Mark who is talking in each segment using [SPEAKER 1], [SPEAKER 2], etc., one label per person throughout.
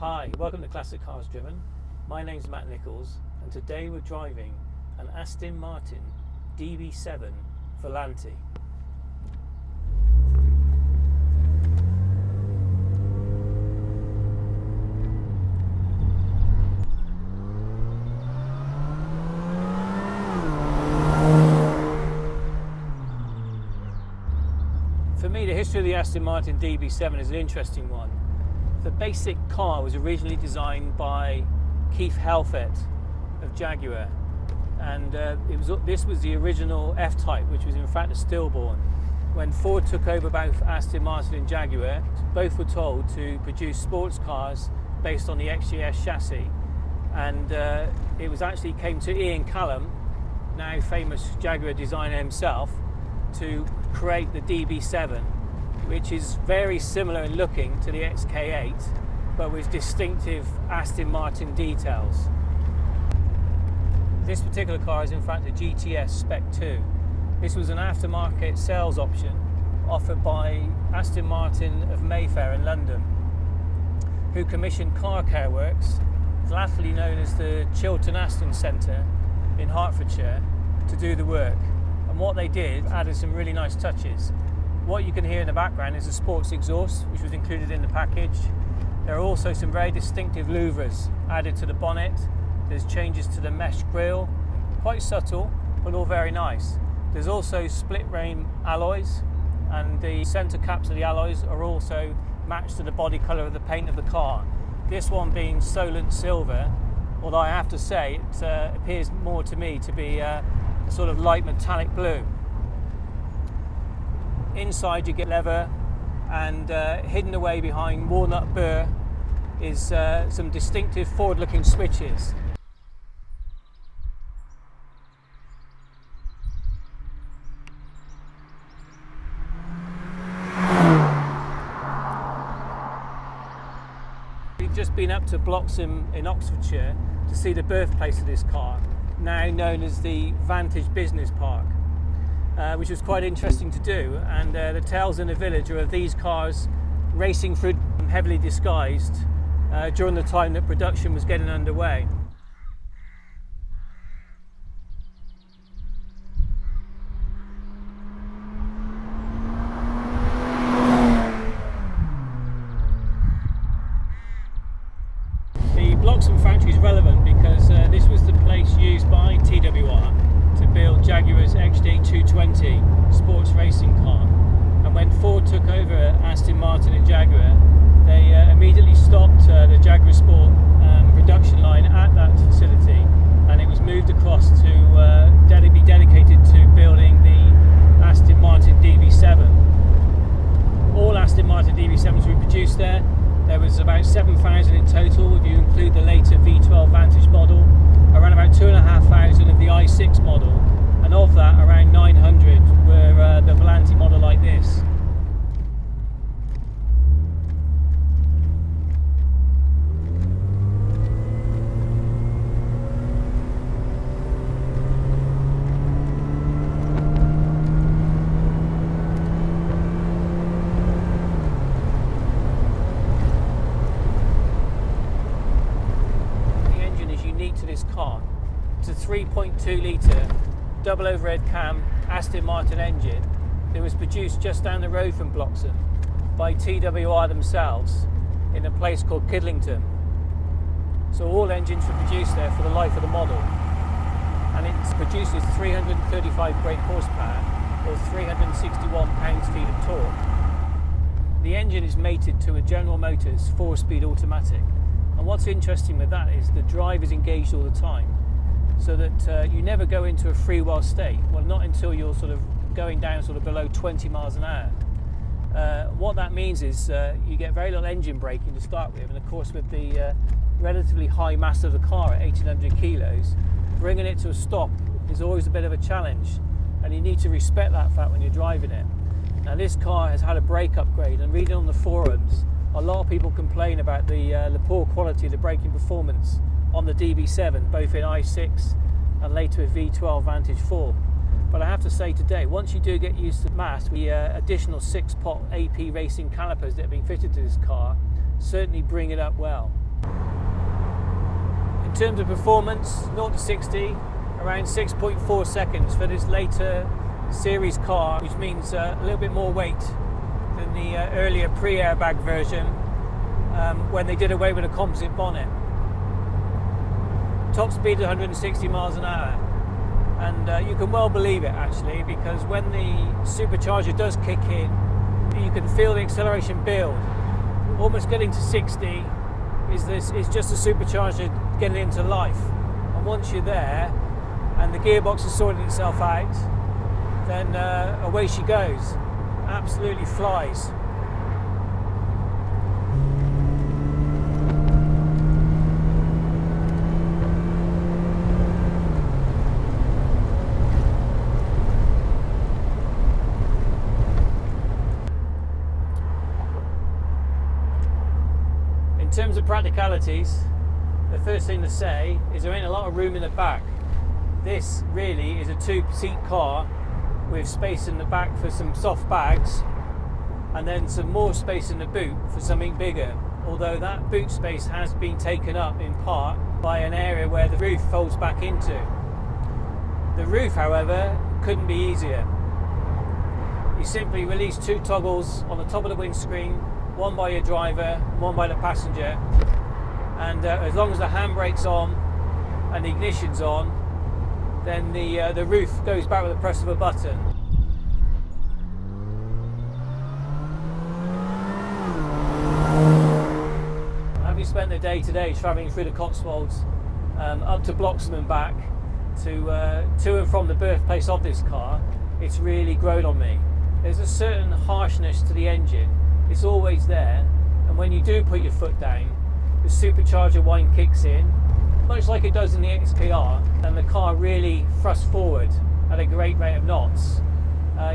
[SPEAKER 1] Hi, welcome to Classic Cars Driven. My name's Matt Nichols and today we're driving an Aston Martin DB7 Volante. For me, the history of the Aston Martin DB7 is an interesting one. The basic car was originally designed by Keith Helfet of Jaguar, and this was the original F-Type, which was in fact a stillborn. When Ford took over both Aston Martin and Jaguar, both were told to produce sports cars based on the XJS chassis, and it was actually came to Ian Callum, now famous Jaguar designer himself, to create the DB7, which is very similar in looking to the XK8 but with distinctive Aston Martin details. This particular car is in fact a GTS Spec 2. This was an aftermarket sales option offered by Aston Martin of Mayfair in London, who commissioned Car Care Works, latterly known as the Chiltern Aston Centre in Hertfordshire, to do the work. And what they did added some really nice touches. What you can hear in the background is a sports exhaust, which was included in the package. There are also some very distinctive louvres added to the bonnet. There's changes to the mesh grille, quite subtle, but all very nice. There's also split rain alloys, and the centre caps of the alloys are also matched to the body colour of the paint of the car. This one being Solent Silver, although I have to say it appears more to me to be a sort of light metallic blue. Inside you get leather, and hidden away behind walnut burr is some distinctive forward-looking switches. We've just been up to Bloxham in Oxfordshire to see the birthplace of this car, now known as the Vantage Business Park. Which was quite interesting to do, and the tales in the village are of these cars racing through heavily disguised during the time that production was getting underway. The Bloxham factory is relevant because this was the place used by TWR to build Jaguar's XJ220 sports racing car. And when Ford took over Aston Martin and Jaguar, they immediately stopped the Jaguar Sport production line at that facility, and it was moved across to be dedicated to building the Aston Martin DB7. All Aston Martin DB7s were produced there. There was about 7,000 in total if you include the later V12 Vantage model, around about 2,500 of the i6 model, and of that around 900 were the Volante model like this. To this car, it's a 3.2 litre double overhead cam Aston Martin engine that was produced just down the road from Bloxham by TWR themselves in a place called Kidlington. So all engines were produced there for the life of the model, and it produces 335 brake horsepower or 361 pounds-feet of torque. The engine is mated to a General Motors 4-speed automatic. And what's interesting with that is the drive is engaged all the time, so that you never go into a freewheel state. Well, not until you're sort of going down sort of below 20 miles an hour. What that means is you get very little engine braking to start with, and of course with the relatively high mass of the car at 1,800 kilos, bringing it to a stop is always a bit of a challenge, and you need to respect that fact when you're driving it. Now this car has had a brake upgrade, and reading on the forums, a lot of people complain about the poor quality of the braking performance on the DB7, both in i6 and later with V12 Vantage form. But I have to say today, once you do get used to mass, the additional 6-pot AP racing calipers that have been fitted to this car certainly bring it up well. In terms of performance, 0 to 60, around 6.4 seconds for this later series car, which means a little bit more weight than the earlier pre-airbag version when they did away with a composite bonnet. Top speed 160 miles an hour, and you can well believe it actually, because when the supercharger does kick in, you can feel the acceleration build. Almost getting to 60 is just a supercharger getting into life, and once you're there and the gearbox has sorted itself out, then away she goes. Absolutely flies. In terms of practicalities, the first thing to say is there ain't a lot of room in the back. This really is a two-seat car with space in the back for some soft bags, and then some more space in the boot for something bigger, although that boot space has been taken up in part by an area where the roof folds back into. The roof, however, couldn't be easier. You simply release two toggles on the top of the windscreen, one by your driver, one by the passenger, and as long as the handbrake's on and the ignition's on, then the roof goes back with the press of a button. Having spent the day today travelling through the Cotswolds up to Bloxham and back to and from the birthplace of this car, it's really grown on me. There's a certain harshness to the engine. It's always there, and when you do put your foot down, the supercharger whine kicks in, much like it does in the XKR, and the car really thrusts forward at a great rate of knots.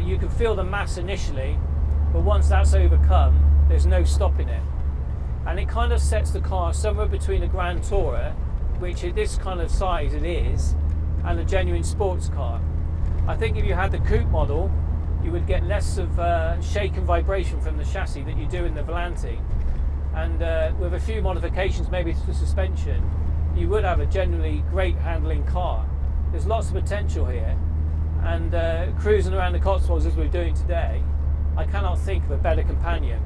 [SPEAKER 1] You can feel the mass initially, but once that's overcome, there's no stopping it. And it kind of sets the car somewhere between a Grand Tourer, which at this kind of size it is, and a genuine sports car. I think if you had the coupe model, you would get less of shake and vibration from the chassis that you do in the Volante, and with a few modifications maybe to the suspension, you would have a genuinely great handling car. There's lots of potential here, and cruising around the Cotswolds as we're doing today, I cannot think of a better companion.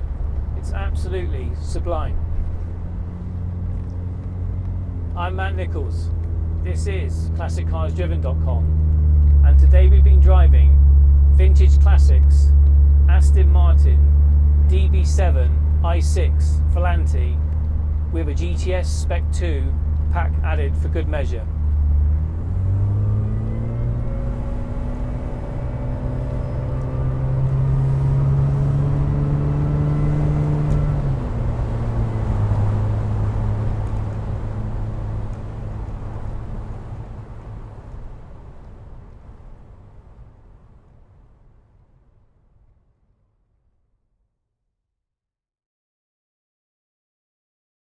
[SPEAKER 1] It's absolutely sublime. I'm Matt Nichols. This is ClassicCarsDriven.com, and today we've been driving vintage classics Aston Martin DB7 i6 Volante with a GTS Spec 2 pack added for good measure.